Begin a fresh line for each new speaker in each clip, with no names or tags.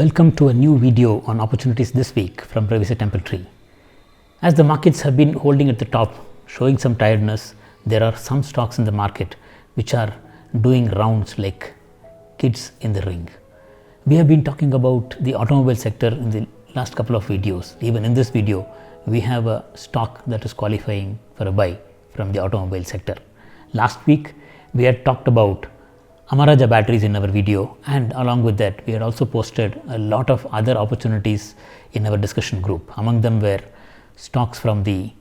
Welcome to a new video on opportunities this week from Privacy Templetree. As the markets have been holding at the top, showing some tiredness, there are some stocks in the market which are doing rounds like kids in the ring. We have been talking about the automobile sector in the last couple of videos. Even in this video, we have a stock that is qualifying for a buy from the automobile sector. Last week, we had talked about Amara Raja batteries in our video, and along with that we had also posted a lot of other opportunities in our discussion group. Among them were stocks from the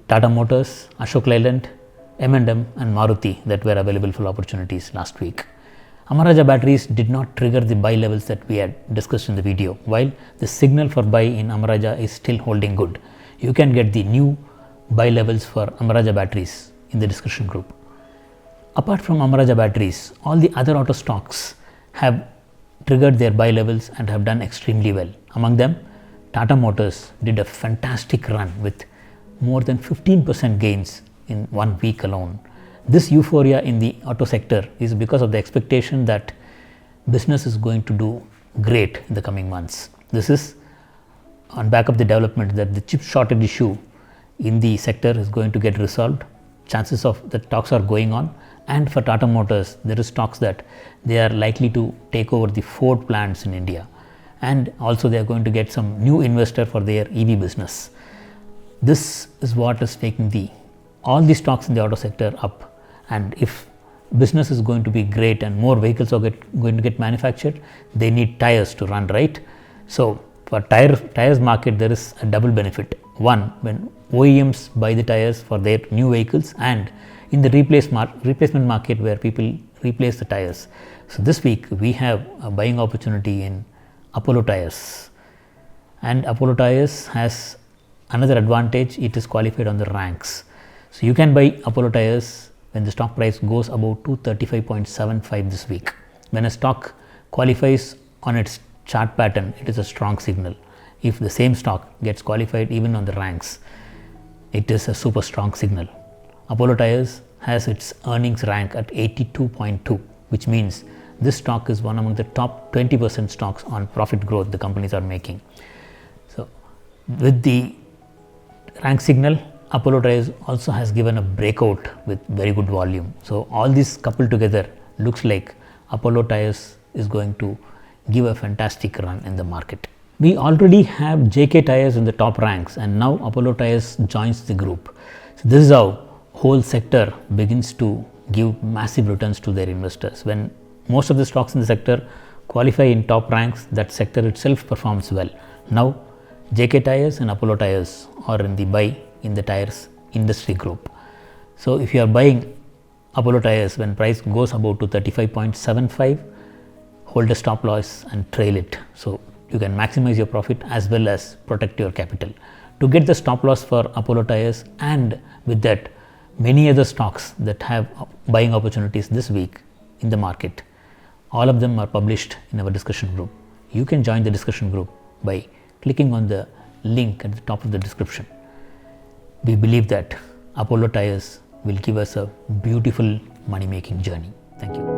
Tata Motors, Ashok Leyland, M&M and Maruti that were available for opportunities last week. Amara Raja batteries did not trigger the buy levels that we had discussed in the video, while the signal for buy in Amara Raja is still holding good. You can get the new buy levels for Amara Raja batteries in the discussion group. Apart from Amara Raja batteries, all the other auto stocks have triggered their buy levels and have done extremely well. Among them, Tata Motors did a fantastic run with more than 15% gains in 1 week alone. This euphoria in the auto sector is because of the expectation that business is going to do great in the coming months. This is on back of the development that the chip shortage issue in the sector is going to get resolved. Chances of the talks are going on, and for Tata Motors there is talks that they are likely to take over the Ford plants in India, and also they are going to get some new investor for their EV business. This is what is taking all the stocks in the auto sector up, and if business is going to be great and more vehicles are going to get manufactured, they need tires to run, right? So for tires market there is a double benefit. One, when OEMs buy the tires for their new vehicles, and in the replacement market where people replace the tires. So this week we have a buying opportunity in Apollo Tyres, and Apollo Tyres has another advantage: it is qualified on the ranks. So you can buy Apollo Tyres when the stock price goes above 235.75 this week. When a stock qualifies on its chart pattern, it is a strong signal. If the same stock gets qualified even on the ranks, it is a super strong signal. Apollo Tyres has its earnings rank at 82.2, which means this stock is one among the top 20% stocks on profit growth the companies are making. So with the rank signal, Apollo Tyres also has given a breakout with very good volume. So all this coupled together looks like Apollo Tyres is going to give a fantastic run in the market. We already have JK Tyres in the top ranks, and now Apollo Tyres joins the group. So this is how whole sector begins to give massive returns to their investors. When most of the stocks in the sector qualify in top ranks, that sector itself performs well. Now JK Tyres and Apollo Tyres are in the buy in the tires industry group. So if you are buying Apollo Tyres when price goes above to 35.75, hold a stop loss and trail it, so you can maximize your profit as well as protect your capital. To get the stop loss for Apollo Tyres, and with that many other stocks that have buying opportunities this week in the market, all of them are published in our discussion group. You can join the discussion group by clicking on the link at the top of the description. We believe that Apollo Tyres will give us a beautiful money making journey. Thank you.